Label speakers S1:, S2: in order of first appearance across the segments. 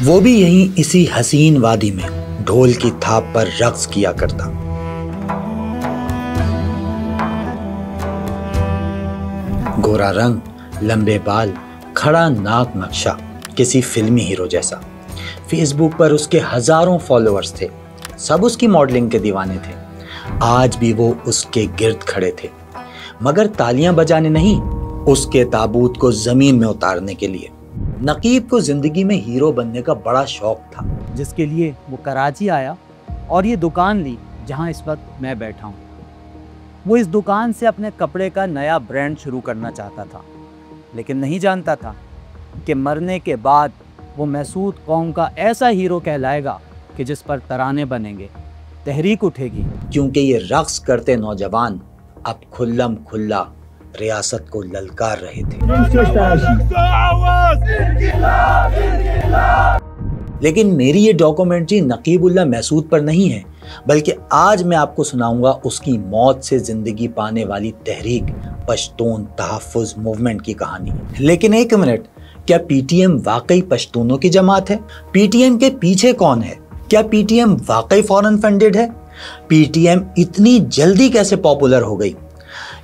S1: وہ بھی یہیں اسی حسین وادی میں ڈھول کی تھاپ پر رقص کیا کرتا۔ گورا رنگ، لمبے بال، کھڑا ناک نقشہ، کسی فلمی ہیرو جیسا۔ فیس بک پر اس کے ہزاروں فالوورز تھے، سب اس کی ماڈلنگ کے دیوانے تھے۔ آج بھی وہ اس کے گرد کھڑے تھے، مگر تالیاں بجانے نہیں، اس کے تابوت کو زمین میں اتارنے کے لیے۔ نقیب کو زندگی میں ہیرو بننے کا بڑا شوق تھا،
S2: جس کے لیے وہ کراچی آیا اور یہ دکان لی جہاں اس وقت میں بیٹھا ہوں۔ وہ اس دکان سے اپنے کپڑے کا نیا برانڈ شروع کرنا چاہتا تھا، لیکن نہیں جانتا تھا کہ مرنے کے بعد وہ محسود قوم کا ایسا ہیرو کہلائے گا کہ جس پر ترانے بنیں گے، تحریک اٹھے گی۔
S1: کیونکہ یہ رقص کرتے نوجوان اب کھلم کھلا ریاست کو للکار رہے تھے۔ لیکن میری یہ ڈاکومنٹری نقیب اللہ محسود پر نہیں ہے، بلکہ آج میں آپ کو سناؤں گا اس کی موت سے زندگی پانے والی تحریک پشتون تحفظ موومنٹ کی کہانی۔ لیکن ایک منٹ، کیا پی ٹی ایم واقعی پشتونوں کی جماعت ہے؟ پی ٹی ایم کے پیچھے کون ہے؟ کیا پی ٹی ایم واقعی فورن فنڈڈ ہے؟ پی ٹی ایم اتنی جلدی کیسے پاپولر ہو گئی؟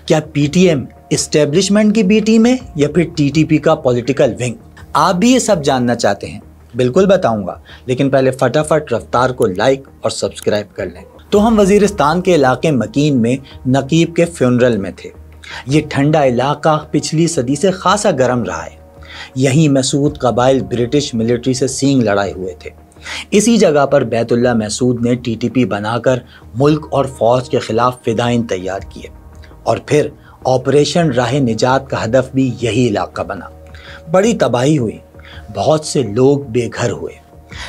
S1: کیا پی ٹی ایم اسٹیبلشمنٹ کی بی ٹیم ہے یا پھر ٹی ٹی پی کا پولیٹیکل ونگ؟ آپ بھی یہ سب جاننا چاہتے ہیں؟ بالکل بتاؤں گا، لیکن پہلے فٹافٹ رفتار کو لائک اور سبسکرائب کر لیں۔ تو ہم وزیرستان کے علاقے مکین میں نقیب کے فیونرل میں تھے۔ یہ ٹھنڈا علاقہ پچھلی صدی سے خاصا گرم رہا ہے۔ یہیں محسود قبائل برٹش ملٹری سے سینگ لڑائے ہوئے تھے۔ اسی جگہ پر بیت اللہ محسود نے ٹی ٹی پی بنا کر ملک اور فوج کے خلاف فدائین تیار کیے، اور پھر آپریشن راہ نجات کا ہدف بھی یہی علاقہ بنا۔ بڑی تباہی ہوئی، بہت سے لوگ بے گھر ہوئے،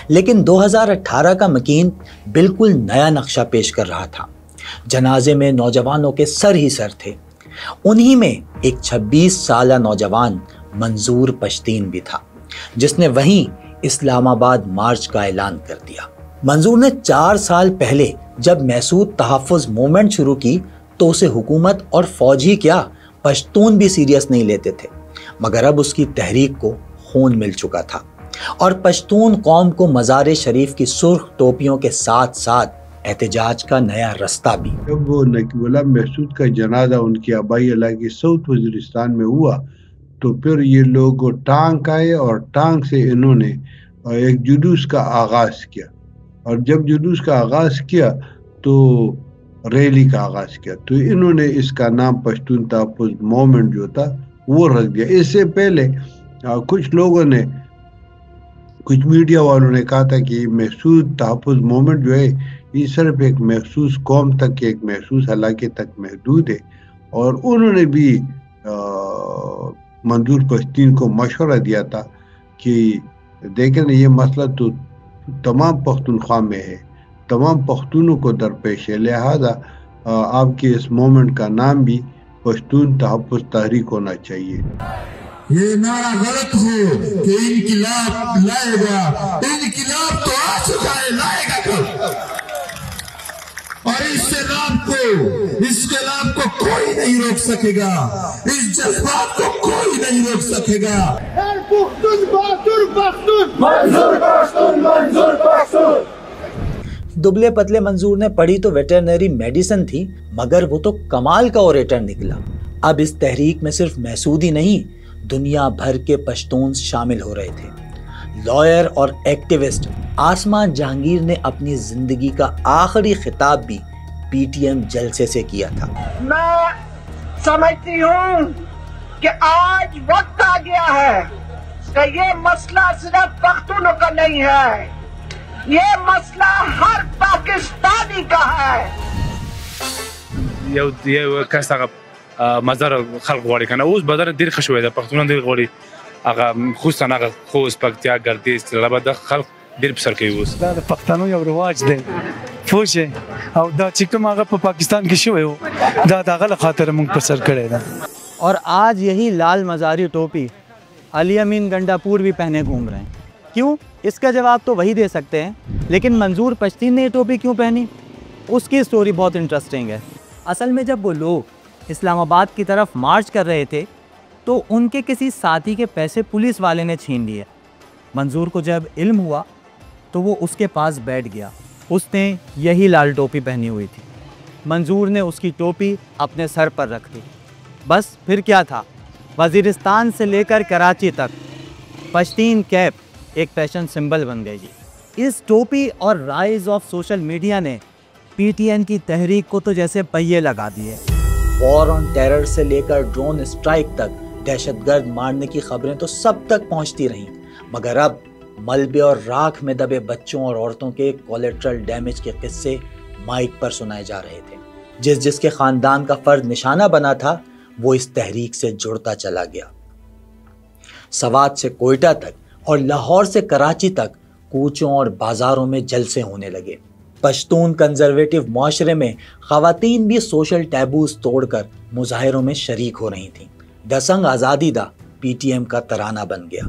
S1: لیکن 2018 کا مکین بالکل نیا نقشہ پیش کر رہا تھا۔ جنازے میں نوجوانوں کے سر ہی سر تھے۔ انہی میں ایک 26 سالہ نوجوان منظور پشتین بھی تھا، جس نے وہیں اسلام آباد مارچ کا اعلان کر دیا۔ منظور نے 4 سال پہلے جب محسود تحفظ موومنٹ شروع کی تو اسے حکومت اور فوج ہی کیا، پشتون بھی سیریس نہیں لیتے تھے، مگر اب اس کی تحریک کو خون مل چکا تھا، اور پشتون قوم کو مزار شریف کی سرخ ٹوپیوں کے ساتھ ساتھ احتجاج کا نیا رستہ بھی۔
S3: جب وہ نقیب اللہ محسود کا جنازہ ان کے آبائی علاقے ساؤتھ وزیرستان میں ہوا تو پھر یہ لوگ ٹانک آئے اور ٹانک سے انہوں نے ایک جلوس کا آغاز کیا، اور جب جلوس کا آغاز کیا تو ریلی کا آغاز کیا، تو انہوں نے اس کا نام پشتون تحفظ موومنٹ جو تھا وہ رکھ دیا۔ اس سے پہلے کچھ لوگوں نے، کچھ میڈیا والوں نے کہا تھا کہ محسود تحفظ موومنٹ جو ہے یہ صرف ایک مخصوص قوم تک، ایک مخصوص علاقے تک محدود ہے، اور انہوں نے بھی منظور پشتین کو مشورہ دیا تھا کہ دیکھیں یہ مسئلہ تو تمام پختونخوا میں ہے، تمام پختونوں کو درپیش ہے، لہذا آپ کے اس موومنٹ کا نام بھی پشتون تحفظ تحریک ہونا چاہیے۔
S4: یہ نعرہ غلط ہو کہ انقلاب لائے گا، انقلاب تو آ چکا ہے، لائے گا کب؟ اور اس انقلاب کو کوئی نہیں روک سکے گا، اس جذبات کو کوئی نہیں روک سکے گا۔
S1: دبلے پتلے منظور نے پڑھی تو ویٹرنری میڈیسن تھی، مگر وہ تو کمال کا اوریٹر نکلا۔ اب اس تحریک میں صرف محسود ہی نہیں، دنیا بھر کے پشتون شامل ہو رہے تھے۔ لائر اور ایکٹیوسٹ آسمان جہانگیر نے اپنی زندگی کا آخری خطاب بھی پی ٹی ایم جلسے سے کیا تھا۔
S5: میں سمجھتی ہوں کہ آج وقت آ گیا ہے کہ یہ مسئلہ صرف پختونوں کا نہیں ہے، یہ مسئلہ ہر پاکستانی کا ہے۔
S6: یو کس هغه مزار خلق غواړي کنه، اوس بدن ډیر ښه شوی دی، پښتونان ډیر غواړي هغه خصوصا هغه خوست پکتیا ګردیز طلبه د خلق ډیر په سر کوي اوس۔
S7: دا د پښتنو یو رواج دی پوه، او دا چې کوم هغه په پاکستان کې شوی و دا د هغه خاطر موږ په سر کړی ده۔
S2: اور آج یہی لال مزاری ٹوپی علی امین گنڈا پور بھی پہنے گھوم رہے ہیں۔ کیوں؟ اس کا جواب تو وہی دے سکتے ہیں، لیکن منظور پشتین نے یہ ٹوپی کیوں پہنی؟ اس کی سٹوری بہت انٹرسٹنگ ہے۔ اصل میں جب وہ لوگ اسلام آباد کی طرف مارچ کر رہے تھے تو ان کے کسی ساتھی کے پیسے پولیس والے نے چھین لیے، منظور کو جب علم ہوا تو وہ اس کے پاس بیٹھ گیا. اس نے یہی لال ٹوپی پہنی ہوئی تھی. منظور نے اس کی ٹوپی اپنے سر پر رکھ دی. بس پھر کیا تھا، وزیرستان سے لے کر کراچی تک پشتین کیپ ایک فیشن سمبل بن گئی. اس ٹوپی اور رائز آف سوشل میڈیا نے پی ٹی این کی تحریک کو تو جیسے پہیے لگا دیے.
S1: وار آن ٹیرر سے لے کر ڈرون اسٹرائک تک دہشت گرد مارنے کی خبریں تو سب تک پہنچتی رہیں، مگر اب ملبے اور راکھ میں دبے بچوں اور عورتوں کے کولیٹرل ڈیمیج کے قصے مائک پر سنائے جا رہے تھے. جس کے خاندان کا فرد نشانہ بنا تھا وہ اس تحریک سے جڑتا چلا گیا. سوات سے کوئٹہ تک اور لاہور سے کراچی تک کوچوں اور بازاروں میں جلسے ہونے لگے. پشتون کنزرویٹو معاشرے میں خواتین بھی سوشل ٹیبوز توڑ کر مظاہروں میں شریک ہو رہی تھیں. دسنگ آزادی دا پی ٹی ایم کا ترانہ بن گیا.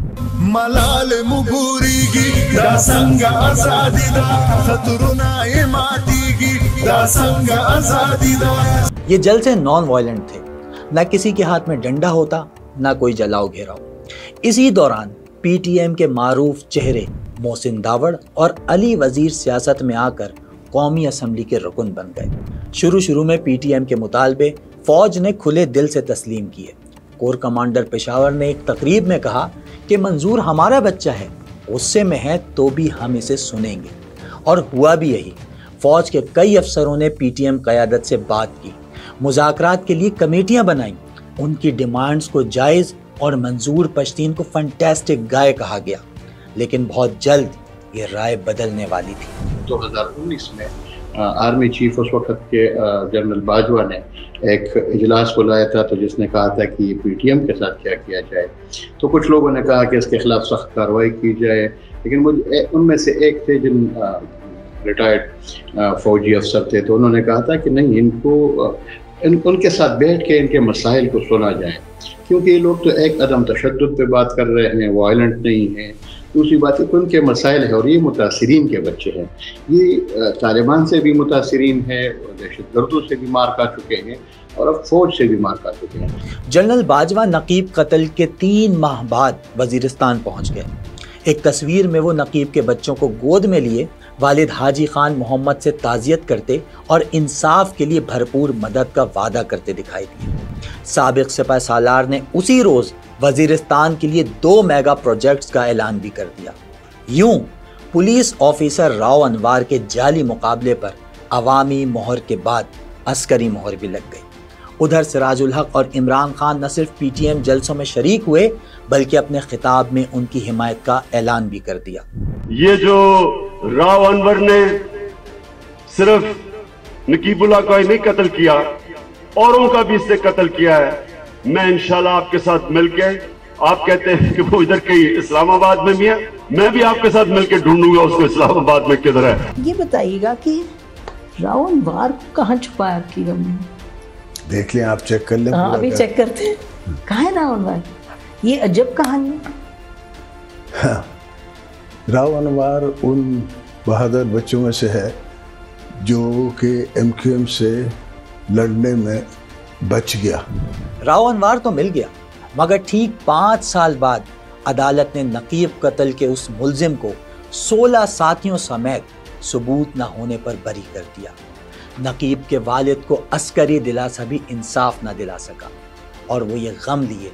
S4: ملال مغوری گی دسنگ آزادی دا خطرنا ماتی گی دسنگ آزادی دا.
S1: یہ جلسے نان وائلنٹ تھے، نہ کسی کے ہاتھ میں ڈنڈا ہوتا، نہ کوئی جلاؤ گھیراؤ. اسی دوران پی ٹی ایم کے معروف چہرے محسن داوڑ اور علی وزیر سیاست میں آ کر قومی اسمبلی کے رکن بن گئے. شروع میں پی ٹی ایم کے مطالبے فوج نے کھلے دل سے تسلیم کیے. کور کمانڈر پشاور نے ایک تقریب میں کہا کہ منظور ہمارا بچہ ہے، غصے میں ہے تو بھی ہم اسے سنیں گے. اور ہوا بھی یہی. فوج کے کئی افسروں نے پی ٹی ایم قیادت سے بات کی، مذاکرات کے لیے کمیٹیاں بنائیں. ان کی ڈیمانڈز کو جائز اور منظور پشتین کو فنٹیسٹک گائے کہا گیا. لیکن بہت جلد یہ رائے بدلنے والی تھی.
S8: 2019 میں آرمی چیف اس وقت کے جنرل باجوہ نے ایک اجلاس بلایا تھا، تو جس نے کہا تھا کہ یہ پی ٹی ایم کے ساتھ کیا کیا جائے. تو کچھ لوگوں نے کہا کہ اس کے خلاف سخت کارروائی کی جائے، لیکن ان میں سے ایک تھے جن ریٹائرڈ فوجی افسر تھے، تو انہوں نے کہا تھا کہ نہیں، ان کے ساتھ بیٹھ کے ان کے مسائل کو سنا جائے، کیونکہ یہ لوگ تو ایک عدم تشدد پہ بات کر رہے ہیں، وائلنٹ نہیں ہیں. دوسری بات ہے کہ ان کے مسائل ہیں اور یہ متاثرین کے بچے ہیں. یہ طالبان سے بھی متاثرین ہیں، دہشت گردوں سے بھی مار کھا چکے ہیں اور اب فوج سے بھی مار کھا چکے ہیں.
S1: جنرل باجوہ نقیب قتل کے 3 ماہ بعد وزیرستان پہنچ گئے. ایک تصویر میں وہ نقیب کے بچوں کو گود میں لیے والد حاجی خان محمد سے تعزیت کرتے اور انصاف کے لیے بھرپور مدد کا وعدہ کرتے دکھائی دیے. سابق سپہ سالار نے اسی روز وزیرستان کے لیے 2 میگا پروجیکٹس کا اعلان بھی کر دیا. یوں پولیس آفیسر راؤ انوار کے جعلی مقابلے پر عوامی مہر کے بعد عسکری مہر بھی لگ گئی. ادھر سراج الحق اور عمران خان نہ صرف پی ٹی ایم جلسوں میں شریک ہوئے بلکہ اپنے خطاب میں ان کی حمایت کا اعلان بھی کر دیا.
S9: یہ جو راؤ انور نے صرف نقیب اللہ کا ہی نہیں قتل کیا، اوروں کا بھی اس سے قتل کیا ہے. میں انشاءاللہ آپ کے ساتھ مل کے، آپ کہتے ہیں کہ وہ ادھر کہیں اسلام آباد میں بھی ہے، میں بھی آپ کے ساتھ مل کے ڈھونڈوں گا اس کو اسلام آباد میں کدھر ہے.
S10: یہ بتائیے گا کہ راؤ انوار کو کہاں چھپایا آپ کی غم میں؟
S3: دیکھ لیں، آپ چیک کر لیں.
S10: ابھی چیک کرتے ہیں کہاں ہے راؤ انوار. یہ عجب کہانی ہے.
S3: راؤ انوار ان بہادر بچوں میں سے ہے جو کہ ایم کیو ایم سے لڑنے میں بچ گیا.
S1: راؤ انوار تو مل گیا، مگر ٹھیک 5 سال بعد عدالت نے نقیب قتل کے اس ملزم کو 16 ساتھیوں سمیت ثبوت نہ ہونے پر بری کر دیا. نقیب کے والد کو عسکری دلاسا بھی انصاف نہ دلا سکا اور وہ یہ غم لیے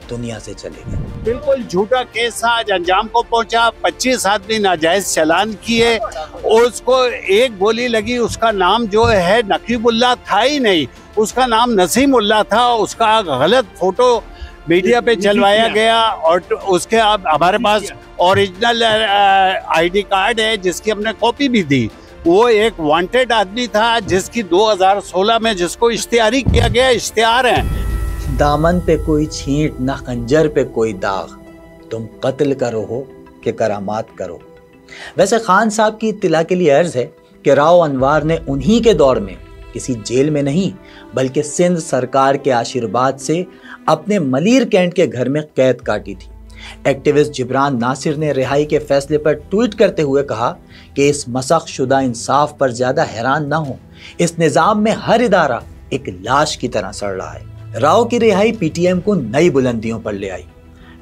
S1: دنیا سے چلے گئے.
S11: بالکل جھوٹا کیس آج انجام کو پہنچا. 25 آدمی ناجائز چلان کیے، اس کو ایک گولی لگی. اس کا نام جو ہے نقیب اللہ تھا ہی نہیں، اس کا نام نسیم اللہ تھا. اس کا غلط فوٹو میڈیا پہ چلوایا گیا اور اس کے ہمارے پاس اوریجنل آئی ڈی کارڈ ہے جس کی ہم نے کاپی بھی دی. وہ ایک وانٹیڈ آدمی تھا جس کی 2016 میں جس کو اشتہاری کیا گیا. اشتہار ہیں.
S1: دامن پہ کوئی چھینٹ نہ خنجر پہ کوئی داغ، تم قتل کرو ہو کہ کرامات کرو. ویسے خان صاحب کی اطلاع کے لیے عرض ہے کہ راؤ انوار نے انہی کے دور میں کسی جیل میں نہیں بلکہ سندھ سرکار کے آشیرواد سے اپنے ملیر کینٹ کے گھر میں قید کاٹی تھی. ایکٹیوسٹ جبران ناصر نے رہائی کے فیصلے پر ٹویٹ کرتے ہوئے کہا کہ اس مسخ شدہ انصاف پر زیادہ حیران نہ ہوں، اس نظام میں ہر ادارہ ایک لاش کی طرح سڑ رہا ہے. راؤ کی رہائی پی ٹی ایم کو نئی بلندیوں پر لے آئی.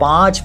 S1: 5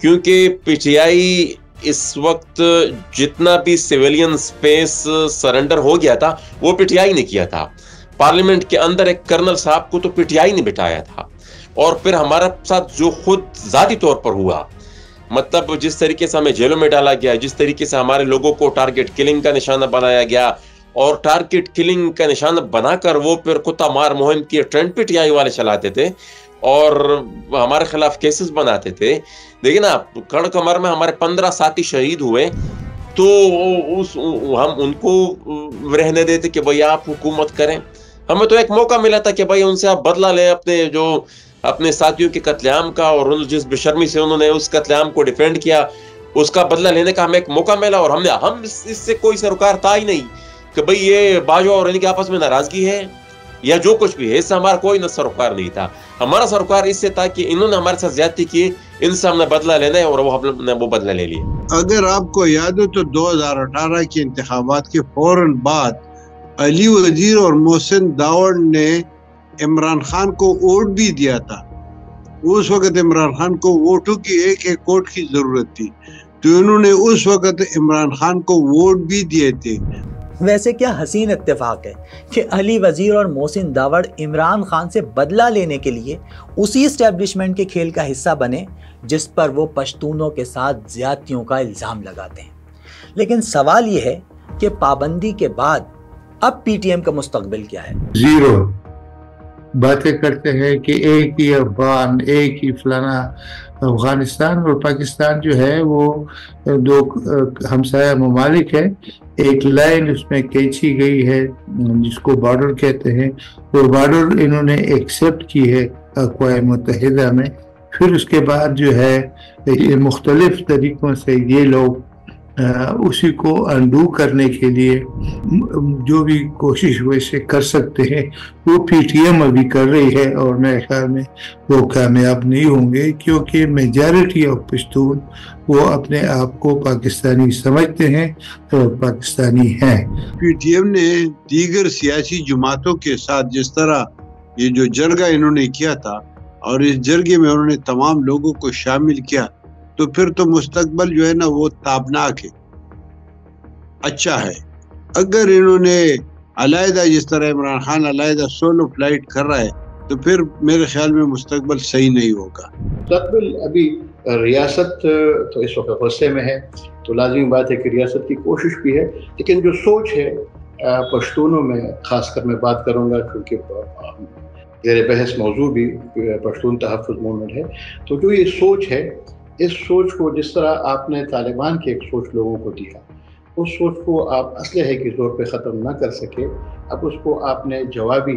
S12: کیونکہ پی ٹی آئی اس وقت جتنا بھی سویلین سپیس سرنڈر ہو گیا تھا وہ پی ٹی آئی نے کیا تھا. پارلیمنٹ کے اندر ایک کرنل صاحب کو تو پی ٹی آئی نے بٹھایا تھا، اور پھر ہمارا ساتھ جو خود ذاتی طور پر ہوا، مطلب جس طریقے سے ہمیں جیلوں میں ڈالا گیا، جس طریقے سے ہمارے لوگوں کو ٹارگٹ کلنگ کا نشانہ بنایا گیا، اور ٹارگٹ کلنگ کا نشانہ بنا کر وہ پھر کتا مار مہم کی ٹرینڈ پی ٹی آئی والے چلاتے تھے اور ہمارے خلاف کیسز بناتے تھے. دیکھیں نا، کڑ کمر میں ہمارے 15 ساتھی شہید ہوئے، تو ہم ان کو رہنے دیتے کہ بھائی آپ حکومت کریں. ہمیں تو ایک موقع ملا تھا کہ بھائی ان سے آپ بدلہ لیں اپنے ساتھیوں کے قتل عام کا، اور جس بے شرمی سے انہوں نے اس قتل عام کو ڈیفینڈ کیا اس کا بدلہ لینے کا ہمیں ایک موقع ملا. اور ہم اس سے کوئی سروکار تھا ہی نہیں کہ بھئی یہ باجوہ اور ان کے آپس میں ناراضگی ہے یا جو کچھ بھی ہے، اس سے ہمارا کوئی سروکار نہیں تھا. ہمارا سروکار اس سے تھا کہ انہوں نے ہمارے ساتھ زیادتی کی، ان سے ہم نے بدلہ لینا ہے، اور ہم نے وہ بدلہ لے لیا.
S3: اگر آپ کو یاد ہو تو 2018 کے انتخابات کے فوراً بعد علی وزیر اور محسن داوڑ نے عمران خان کو ووٹ بھی دیا تھا. اس وقت عمران خان کو ووٹوں کی ایک ووٹ کی ضرورت تھی، تو انہوں نے اس وقت عمران خان کو ووٹ بھی دیے تھے.
S1: ویسے کیا حسین اتفاق ہے کہ علی وزیر اور محسن داوڑ عمران خان سے بدلہ لینے کے لیے اسی اسٹیبلشمنٹ کے کھیل کا حصہ بنے جس پر وہ پشتونوں کے ساتھ زیادتیوں کا الزام لگاتے ہیں. لیکن سوال یہ ہے کہ پابندی کے بعد اب پی ٹی ایم کا مستقبل کیا ہے؟
S13: زیرو. باتیں کرتے ہیں کہ ایک ہی افغان، ایک ہی فلانا. افغانستان اور پاکستان جو ہے وہ دو ہمسایہ ممالک ہیں. ایک لائن اس میں کھینچی گئی ہے جس کو بارڈر کہتے ہیں، اور بارڈر انہوں نے ایکسیپٹ کی ہے اقوام متحدہ میں. پھر اس کے بعد جو ہے مختلف طریقوں سے یہ لوگ اسی کو انڈو کرنے کے لیے جو بھی کوشش ویسے کر سکتے ہیں وہ پی ٹی ایم ابھی کر رہی ہے، اور میرے خیال میں وہ کامیاب نہیں ہوں گے، کیونکہ میجارٹی آف پشتون وہ اپنے آپ کو پاکستانی سمجھتے ہیں اور پاکستانی ہیں.
S3: پی ٹی ایم نے دیگر سیاسی جماعتوں کے ساتھ جس طرح یہ جو جرگہ انہوں نے کیا تھا، اور اس جرگے میں انہوں نے تمام لوگوں کو شامل کیا، تو پھر تو مستقبل جو ہے نا وہ تابناک ہے، اچھا ہے. اگر انہوں نے علیحدہ، جس طرح عمران خان علیحدہ سولو فلائٹ کر رہا ہے، تو پھر میرے خیال میں مستقبل صحیح نہیں ہوگا.
S8: مستقبل ابھی ریاست تو اس وقت غصے میں ہے، تو لازمی بات ہے کہ ریاست کی کوشش بھی ہے، لیکن جو سوچ ہے پشتونوں میں، خاص کر میں بات کروں گا کیونکہ زیر بحث موضوع بھی پشتون تحفظ موومنٹ ہے، تو جو یہ سوچ ہے، اس سوچ کو جس طرح آپ نے طالبان کی ایک سوچ لوگوں کو دیا، اس سوچ کو آپ اسلحے کے زور پہ ختم نہ کر سکے، اب اس کو آپ نے جوابی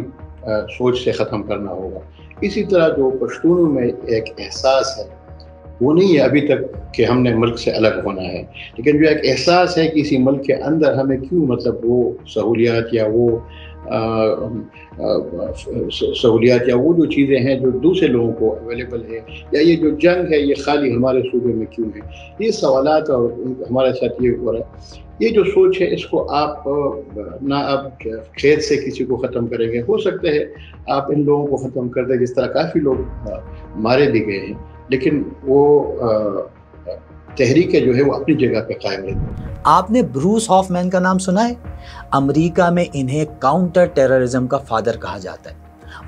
S8: سوچ سے ختم کرنا ہوگا. اسی طرح جو پشتونوں میں ایک احساس ہے وہ نہیں ہے ابھی تک کہ ہم نے ملک سے الگ ہونا ہے، لیکن جو ایک احساس ہے کہ اسی ملک کے اندر ہمیں کیوں مطلب وہ سہولیات یا وہ سہولیات یا وہ جو چیزیں ہیں جو دوسرے لوگوں کو اویلیبل ہے، یا یہ جو جنگ ہے یہ خالی ہمارے صوبے میں کیوں ہے، یہ سوالات اور ہمارے ساتھ یہ ہو رہا ہے. یہ جو سوچ ہے اس کو آپ نہ اب خیر سے کسی کو ختم کریں گے، ہو سکتا ہے آپ ان لوگوں کو ختم کر دیں جس طرح کافی لوگ مارے بھی گئے ہیں، لیکن وہ تحریک جو ہے وہ اپنی جگہ پہ قائم رہتی.
S1: آپ نے بروس ہافمین کا نام سنا ہے؟ امریکہ میں انہیں کاؤنٹر ٹیررزم کا فادر کہا جاتا ہے.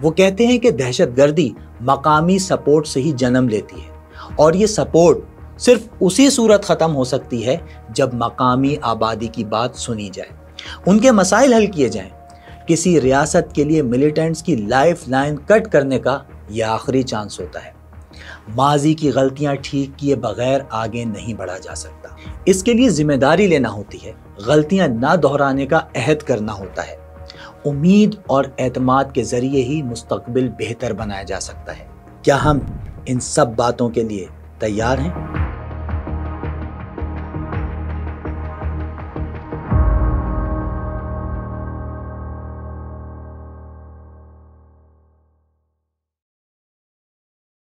S1: وہ کہتے ہیں کہ دہشت گردی مقامی سپورٹ سے ہی جنم لیتی ہے، اور یہ سپورٹ صرف اسی صورت ختم ہو سکتی ہے جب مقامی آبادی کی بات سنی جائے، ان کے مسائل حل کیے جائیں. کسی ریاست کے لیے ملیٹنٹس کی لائف لائن کٹ کرنے کا یہ آخری چانس ہوتا ہے. ماضی کی غلطیاں ٹھیک کیے بغیر آگے نہیں بڑھا جا سکتا. اس کے لیے ذمہ داری لینا ہوتی ہے، غلطیاں نہ دہرانے کا عہد کرنا ہوتا ہے. امید اور اعتماد کے ذریعے ہی مستقبل بہتر بنایا جا سکتا ہے. کیا ہم ان سب باتوں کے لیے تیار ہیں؟